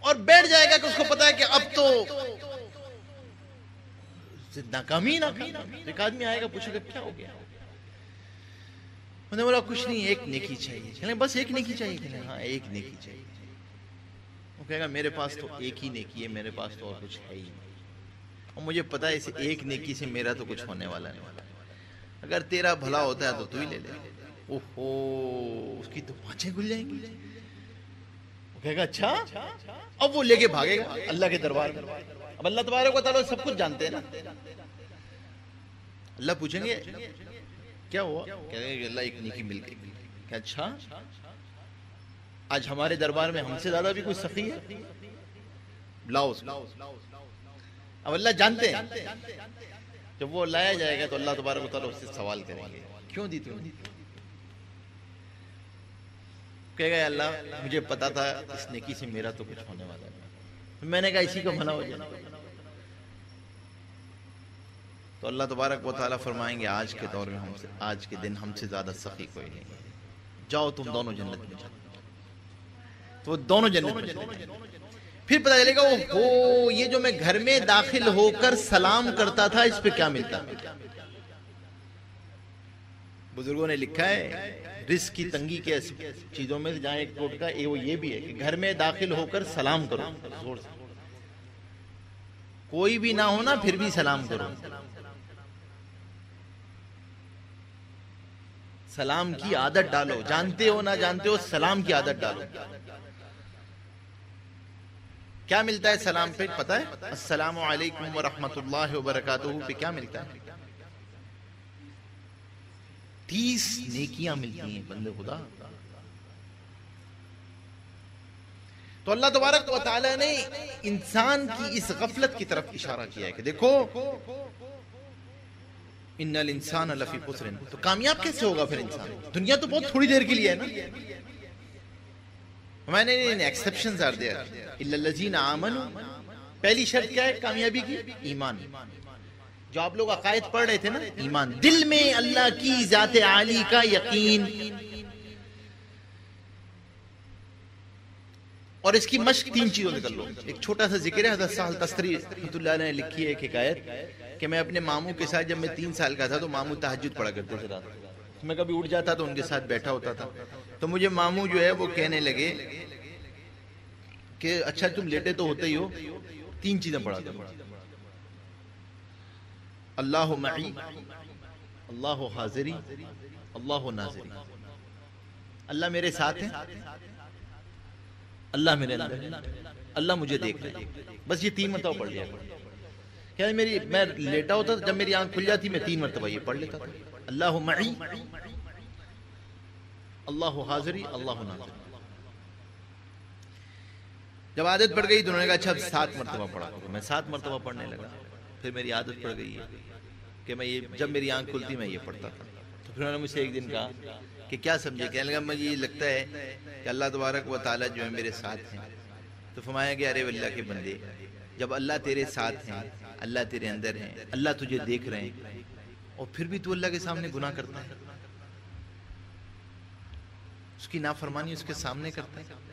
और बैठ जाएगा कि उसको पता है कि अब तो नाकामी नाकामी। एक आदमी आएगा पूछेगा क्या हो गया, मैंने बोला कुछ नहीं, एक नेकी चाहिए। कहने बस एक नेकी चाहिए? कहने हाँ एक नेकी चाहिए। वो कहेगा मेरे पास तो एक ही नेकी है, मेरे पास तो और कुछ है ही नहीं, और मुझे पता है इस एक नेकी से मेरा तो कुछ होने वाला नहीं, अगर तेरा भला होता है तो तू ही ले ले। ओहो, उसकी तो पांचें खुल जाएंगी। वो कहेगा अच्छा। अब वो लेके भागेगा अल्लाह के दरबार में। अब अल्लाह तबारक व तआला सब कुछ जानते हैं ना। अल्लाह पूछेंगे क्या हुआ, कहेंगे अल्लाह एक नेकी मिल गई। क्या अच्छा, आज हमारे दरबार में हमसे ज्यादा भी कोई सखी है, लाओ। अब अल्लाह जानते हैं, जब वो लाया जाएगा तो अल्लाह तबारक व तआला उससे सवाल करेंगे क्यों दी तूने? कहेगा अल्लाह मुझे पता था इस नेकी से मेरा तो कुछ होने वाला नहीं, मैंने कहा इसी को भला हो जाए। तो अल्लाह तबारक व तआला फरमाएंगे आज के दौर में हमसे, आज के दिन हमसे ज्यादा सखी कोई नहीं, जाओ तुम दोनों जन्नत में जाओ। तो वो दोनों जन्नत में चले। फिर पता चलेगा ओ ये जो मैं घर में दाखिल होकर सलाम करता था इस पे क्या मिलता। बुजुर्गों ने लिखा है रिस्क की तंगी के चीजों में जहां एक टोटका वो ये भी है कि घर में दाखिल होकर सलाम करो जोर से, कोई भी ना हो ना फिर भी सलाम करो। सलाम की आदत डालो, जानते हो ना जानते हो सलाम की आदत डालो। क्या मिलता है सलाम पे पता है? अस्सलामु अलैकुम व रहमतुल्लाहि व बरकातुहू पे क्या मिलता है? 30 नेकियां मिलती हैं बंदे खुदा। तो अल्लाह तबारक व तआला ने इंसान की इस गफलत की तरफ इशारा किया है कि देखो इन्नल इंसान लफी खुस्रिन। तो कामयाब कैसे होगा फिर इंसान? दुनिया तो बहुत थोड़ी देर के लिए है ना। मैंने एक्सेप्शंस आर देयर इल्लल्लज़ीना आमनू। पहली शर्त क्या है कामयाबी की? ईमान। जो आप लोग अकायद पढ़ रहे थे ना, ईमान, दिल में अल्लाह की जाते आली का यकीन। और इसकी मश्क 3 चीजों से कर लो। एक छोटा सा जिक्र है, हज़रत साहल तस्तरी रहमतुल्लाह ने लिखी है एक हिकायत कि मैं अपने मामू के साथ जब मैं 3 साल का था तो मामू तहज्जुद पढ़ा करते थे रात को। मैं कभी उठ जाता तो उनके साथ बैठा होता था। तो मुझे मामू जो है वो कहने लगे कि अच्छा तुम लेटे तो होते ही हो, 3 चीजें पढ़ा करो, अल्लाह मई, अल्लाह हाजिरी, अल्लाह नाज़िरी। अल्लाह मेरे साथ है, अल्लाह मेरे अंदर है, अल्लाह मुझे देख रहा है। बस ये 3 मरतबा पढ़ लिया। क्या मेरी मैं लेटा होता जब मेरी आंख खुल जाती मैं 3 मरतबा ये पढ़ लेता था, अल्लाह मई, अल्लाह हाजिरी, अल्लाह नाज़िरी। जब आदत पड़ गई तो उन्होंने कहा अच्छा 7 मरतबा पढ़ा। मैं 7 मरतबा पढ़ने लगा। फिर मेरी आदत पड़ गई है कि मैं ये जब मेरी आंख खुलती मैं ये पढ़ता था। तो फिर उन्होंने मुझसे एक दिन कहा कि क्या समझे? कहने लगा मुझे ये लगता है कि अल्लाह तबारक व तआला जो है मेरे साथ हैं। तो फरमाया कि अरे अल्लाह के बंदे, जब अल्लाह तेरे साथ हैं, अल्लाह तेरे अंदर है, अल्लाह तुझे देख रहे हैं, और फिर भी तू अल्लाह के सामने गुनाह करता है, उसकी नाफरमानी उसके सामने करता है।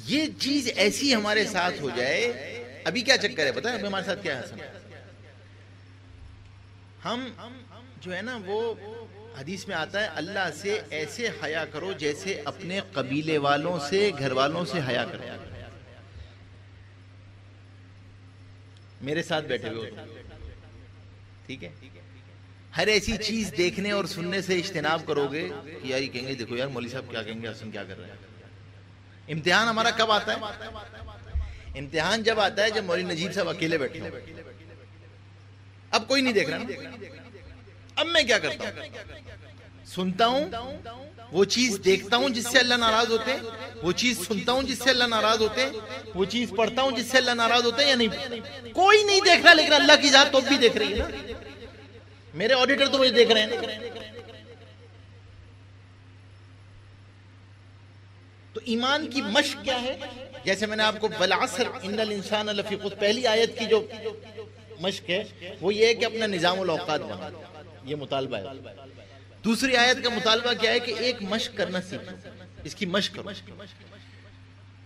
ये चीज ऐसी हमारे साथ हो जाए। अभी क्या चक्कर है पता है हमारे साथ क्या है? हम जो है ना वो हदीस में आता है अल्लाह से ऐसे हया करो जैसे अपने कबीले वालों से, घर वालों से हया करो। मेरे साथ बैठे हुए हो, ठीक है, हर ऐसी चीज देखने और सुनने से इज्तिनाब करोगे कि यार ये कहेंगे देखो यार मौलवी साहब क्या कहेंगे, हसन क्या कर रहे हैं। इम्तिहान हमारा कब आता है? इम्तिहान जब आता है जब मौलवी नजीब साहब अकेले बैठे हो, अब कोई नहीं देख रहा ना। अब मैं क्या करता हूं? सुनता हूं, वो चीज देखता हूं जिससे अल्लाह नाराज होते हैं, वो चीज सुनता हूं जिससे अल्लाह नाराज होते हैं, वो चीज पढ़ता हूं जिससे अल्लाह नाराज होते हैं या नहीं? कोई नहीं देख रहा, लेकिन अल्लाह की जात तो भी देख रही है ना। मेरे ऑडिटर तो मुझे देख रहे हैं। तो ईमान की मश्क क्या है? जैसे मैंने आपको वल असर इन्नल इंसान लफी खुस्र, पहली आयत की जो मश्क है वो ये है कि अपना निजामुल औकात बना, ये मुतालबा है। दूसरी आयत का मुतालबा क्या है कि एक मश्क करना सीखो, इसकी मश्क करो।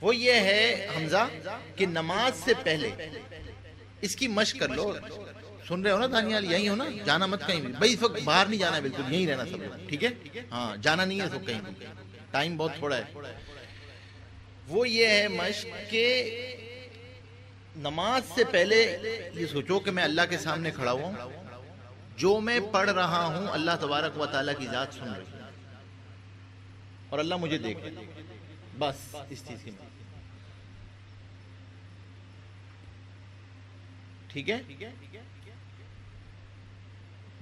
वो ये है हमजा कि नमाज से पहले इसकी मश्क कर लो। सुन रहे हो ना दानियाल, यही हो ना, जाना मत कहीं भी भाई, इस वक्त बाहर नहीं जाना है, बिल्कुल यहीं रहना सब लोग, ठीक है? हाँ, जाना नहीं है तो कहीं भी, टाइम बहुत थोड़ा है। वो ये है मश्क के नमाज से पहले ये सोचो कि मैं अल्लाह के सामने खड़ा हुआ हूं, जो मैं पढ़ रहा हूं अल्लाह तबारक व तआला की जात सुन रही है और अल्लाह मुझे देख रहा है। बस इस चीज की, ठीक है?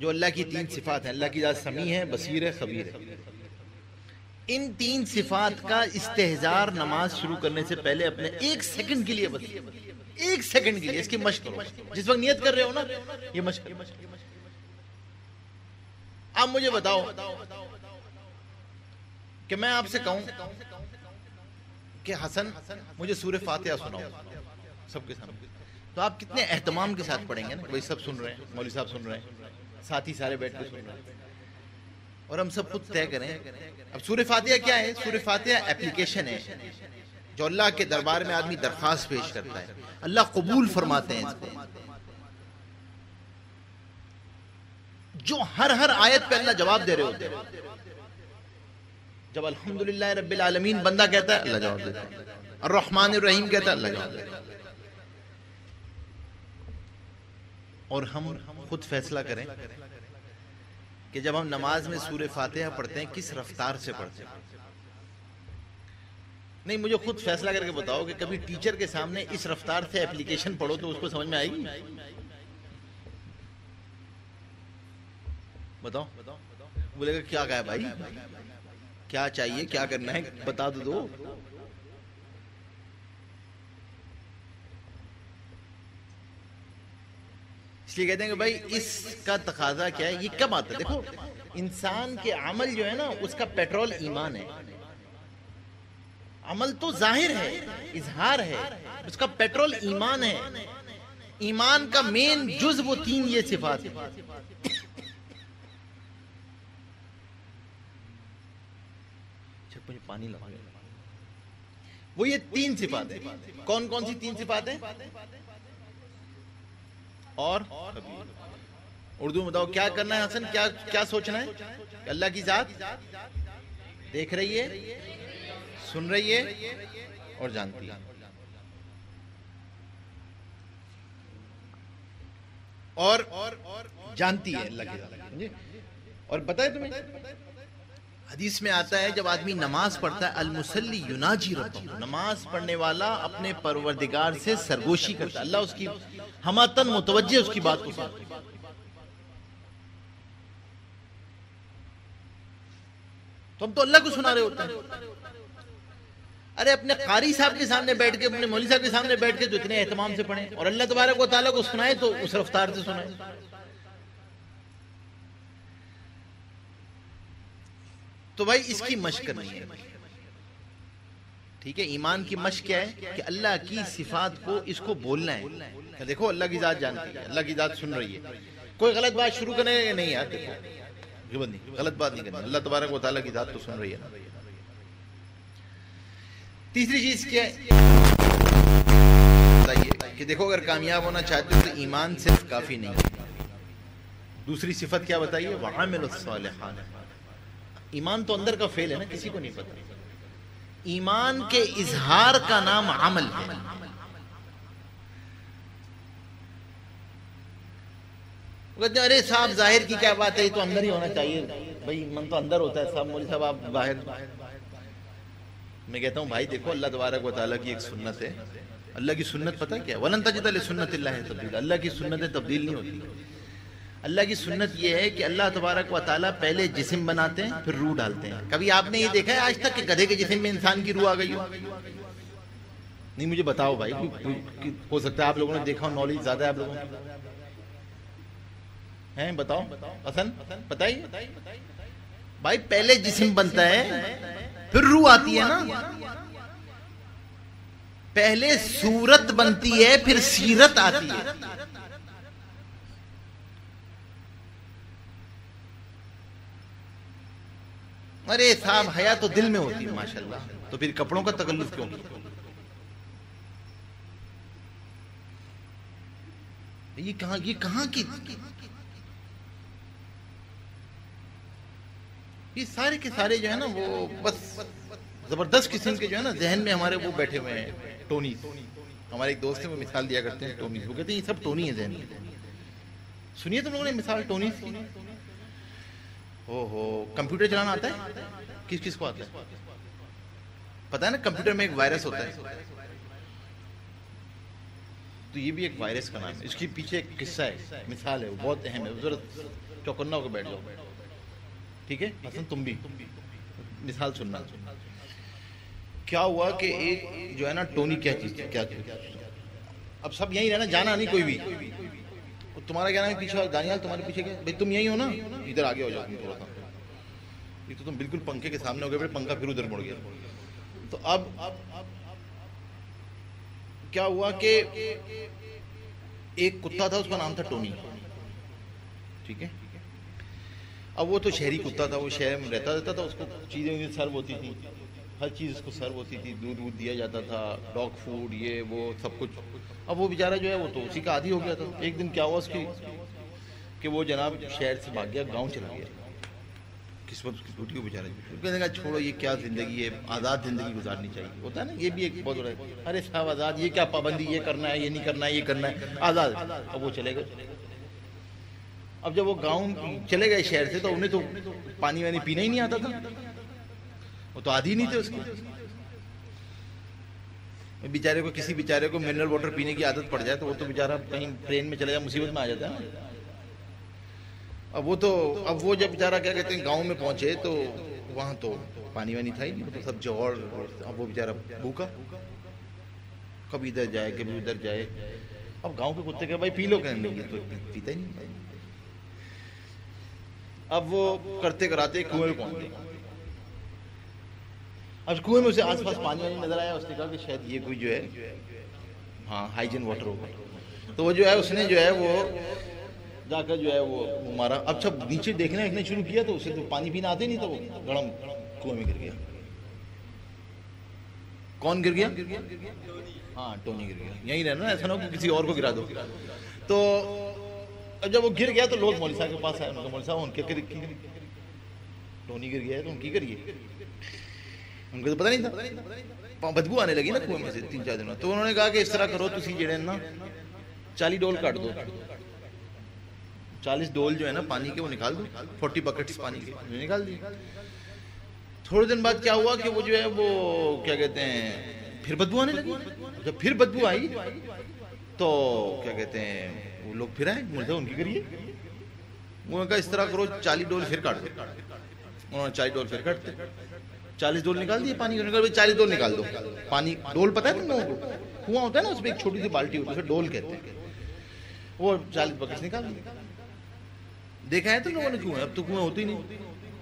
जो अल्लाह की तीन सिफात है, अल्लाह की जात समी है, बसीर है, खबीर है। इन तीन सिफात का इस्तेहजार नमाज शुरू करने से पहले अपने 1 सेकंड के लिए बताइए, 1 सेकंड के लिए इसकी मश्क करो। जिस वक्त नियत कर रहे हो ना, ये मश्क करो। आप मुझे बताओ कि मैं आपसे कहूं कि हसन मुझे सूरह फातिहा सुनाओ सबके सामने, तो आप कितने एहतमाम के साथ पढ़ेंगे ना, भाई सब सुन रहे हैं, मौलवी साहब सुन रहे हैं, साथी सारे बैठ के सुन रहे हैं, और हम सब खुद तय करें। अब सूरह फातिहा क्या है? सूरह फातिहा एप्लीकेशन है जो अल्लाह के दरबार में आदमी दरखास्त पेश करता है, अल्लाह कबूल फरमाते हैं इसको। जो हर आयत पे अल्लाह जवाब दे रहे होते हैं। जब अल्हम्दुलिल्लाह रब्बिल आलमीन बंदा कहता है, अल्लाह जवाब देता है। अर्रहमानिर रहीम कहता है, अल्लाह जवाब देता है। और हम खुद फैसला करें कि जब हम नमाज में सूरह फातिहा पढ़ते हैं किस रफ्तार से पढ़ते हैं। नहीं, मुझे खुद फैसला करके बताओ कि कभी टीचर के सामने इस रफ्तार से एप्लीकेशन पढ़ो तो उसको समझ में आएगी? बताओ। बोलेगा क्या कहा भाई, क्या चाहिए, क्या करना है, बता दो। इसलिए कहते हैं कि भाई इसका तकाजा क्या है, ये कब आता है? देखो, इंसान के अमल जो है ना, उसका पेट्रोल ईमान है। अमल तो जाहिर है, इजहार है, उसका पेट्रोल ईमान है। ईमान का मेन जुज वो 3 ये सिफात है। मुझे पानी लगा, वो ये 3 सिफात है। कौन कौन सी 3 सिफात है? और उर्दू में बताओ क्या करना है हसन, क्या क्या सोचना है? अल्लाह की जात देख रही है, सुन रही है और जानती है। और जानती है अल्लाह की जात। और बताए तुम्हें हदीस में आता है, जब आदमी नमाज पढ़ता है, अल मुसल्ली युनाजी रब्बहू, नमाज पढ़ने वाला अपने परवरदिगार से सरगोशी करता है। अल्लाह उसकी हमातन मुतवज्जे उसकी बात को सुनता है। तो हम तो अल्लाह को सुना रहे होते हैं। अरे अपने कारी साहब के सामने बैठ के, अपने मौलवी साहब के सामने बैठ के जो इतने एहतमाम से पढ़े और अल्लाह तबारक व तआला को सुनाए तो उस रफ्तार से सुनाए। तो भाई इसकी मश्क करनी है, ठीक है? ईमान की मश्क क्या है कि अल्लाह की सिफात को इसको बोलना है। देखो अल्लाह की जात जानती है, अल्लाह की जात सुन रही है। कोई गलत बात शुरू करने नहीं यार, देखो गलत बात नहीं करनी, अल्लाह तबारक व तआला की जात तो सुन रही है ना। तीसरी चीज क्या है बताइए कि देखो, अगर कामयाब होना चाहते हो तो ईमान सिर्फ काफी नहीं है। दूसरी सिफत क्या बताइए? वअमिलुस सालिहात। ईमान तो अंदर का फेल है ना, किसी को नहीं पता। ईमान के इजहार का नाम अमल है। कहते हैं अरे साहब जाहिर की क्या बात है, ये तो अंदर ही होना चाहिए। भाई मन तो अंदर होता है साहब, मौलवी साहब आप बाहर। मैं कहता हूँ भाई देखो, अल्लाह तबारक व तआला की एक सुन्नत है। अल्लाह की सुन्नत पता है क्या? वलन तजिद लिसुन्नतिल्लाहि तब्दीला। अल्लाह की सुन्नतें तब्दील नहीं होती। अल्लाह की सुन्नत यह है कि अल्लाह तबारक व तआला पहले जिस्म बनाते हैं, फिर रूह डालते हैं। कभी आपने ये देखा है आज तक कि गधे के जिस्म में इंसान की रूह आ गई हो? नहीं, मुझे बताओ भाई, हो सकता है आप लोगों ने देखा हो, नॉलेज ज्यादा है आप लोगों को, हैं? बताओ हसन, बताइए भाई। पहले जिस्म बनता है, फिर रूह आती है ना। पहले सूरत बनती है, फिर सीरत आती है। अरे साहब हया तो दिल में होती है माशाल्लाह, तो फिर कपड़ों का तकल्लुफ क्यों? ये कहां की ये सारे के सारे जो है ना वो बस जबरदस्त किस्म के जो है ना जहन में हमारे वो बैठे हुए हैं टोनी। हमारे एक दोस्त है वो मिसाल दिया करते हैं टोनी, वो कहते हैं ये सब टोनी है जहन में। सुनिए तुम लोगों ने मिसाल टोनी की? ओहो, कंप्यूटर चलाना आता है? किस किस को आता है? पता है ना कंप्यूटर में एक वायरस होता है, तो ये भी एक वायरस का नाम है। इसके पीछे एक किस्सा है, मिसाल है, वो बहुत अहम है, जरूरत चौकन्ना होकर बैठ जाओ, ठीक है हसन तुम भी मिसाल सुनना। क्या हुआ कि एक जो है ना टोनी, क्या चीज क्या चीज, अब सब यही रहना, जाना नहीं कोई भी। तुम्हारा क्या नाम है पीछे? दानियाल तुम्हारे पीछे क्या भाई, तुम यही हो ना? इधर आगे हो जाओ तुम थोड़ा सा, ये तो तुम बिल्कुल पंखे के सामने हो गए, पंखा फिर उधर मुड़ गया। तो अब क्या हुआ कि एक कुत्ता था, उसका नाम था टोनी, ठीक है। अब वो तो शहरी कुत्ता था, वो शहर में रहता था, उसको चीज़ें सर्व होती थी, हर चीज़ उसको सर्व होती थी, दूध वूध दिया जाता था, डॉग फूड ये वो सब कुछ। अब वो बेचारा जो है वो तो उसी का आदी हो गया था। एक दिन क्या हुआ उसकी कि वो जनाब शहर से भाग गया, गाँव चला गया। किस्मत उसकी टूटी हो बेचारे। कहने लगा छोड़ो ये क्या ज़िंदगी है, आज़ाद ज़िंदगी गुजारनी चाहिए, होता है ना, ये भी एक बहुत बड़ा है। अरे साहब आज़ाद, ये क्या पाबंदी, ये करना है, ये नहीं करना है, ये करना है, आज़ाद। अब वो चले गए। अब जब वो गांव चले गए शहर से, तो उन्हें तो पानी वानी पीना ही नहीं आता था, वो तो आदी नहीं थे उसके। बेचारे को, किसी बेचारे को मिनरल वाटर पीने की आदत पड़ जाए तो वो तो बेचारा कहीं ट्रेन में चले जाए मुसीबत में आ जाता है ना। अब वो जब बेचारा क्या कहते हैं गांव में पहुंचे तो वहां तो पानी वानी था ही नहीं, तो सब जोड़। अब वो बेचारा भूखा, कभी इधर जाए कभी उधर जाए। अब गांव के कुत्ते का भाई पी लो, कहने लगे तो पीता ही नहीं। अब वो करते कराते कुएं में पहुंच गए। अब कुएं में उसे आसपास पानी वानी नजर आया, उसने कहा कि शायद ये कोई जो है हाँ हाइजीन वाटर होगा। तो वो जो है उसने जो है वो जाकर जो है वो मारा। अब जब नीचे देखने शुरू किया तो उसे तो पानी पीना आते नहीं, तो वो गड़म कुएं में गिर गया। कौन गिर गया? हाँ टोनी गिर गया। यही रहना, ऐसा ना हो किसी और को गिरा दो। तो जब वो गिर गया तो लोग मौलवी साहब के पास आए, मौलवी साहब उनके टोनी गिर गया है तो उनकी करिए। उनको तो पता नहीं था, बदबू आने लगी ना कुएं में से 3-4 दिन। तो उन्होंने कहा कि इस तरह करो, तुसी जेड़े ना 40 डोल काट दो, 40 डोल जो है ना पानी के वो निकाल दो, 40 बकेट्स पानी के निकाल दिए। थोड़े दिन बाद क्या हुआ कि वो जो है वो क्या कहते हैं फिर बदबू आने लगी। जब फिर बदबू आई तो क्या कहते हैं वो लोग फिर आए, मुझे उनकी करिए। उन्होंने कहा इस तरह करो 40 डोल फिर काट दो। उन्होंने 40 डोल फिर काटते, 40 डोल निकाल दिए पानी। उन्होंने कहा 40 डोल निकाल दो पानी। डोल पता है तुम लोगों को? कुआं होता है ना, उसमें एक छोटी सी बाल्टी होती है, उसे डोल कहते हैं। वो 40 बकेट निकाल दिए। देखा है तुम लोगों ने कुएं? अब तो कुएं होती नहीं,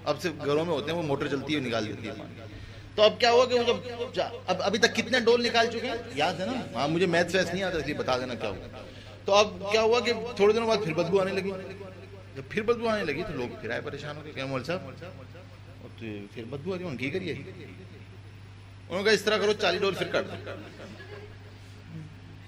अब सिर्फ घरों में होते हैं, वो मोटर चलती है निकाल देती है पानी। तो अब क्या हुआ कि वो जब अब अभी तक कितने डोल निकाल चुके हैं याद है ना? हाँ मुझे मैथ्स वैस नहीं आता, इसलिए बता देना क्या हुआ। तो अब क्या हुआ कि थोड़े दिनों बाद फिर बदबू आने लगी। जब फिर बदबू आने लगी तो लोग फिर आए परेशान हो गए, क्या मौलवी साहब तो फिर बदबू आ रही, उनकी करिए। उन्होंने कहा इस तरह करो 40 डोल फिर काट दो।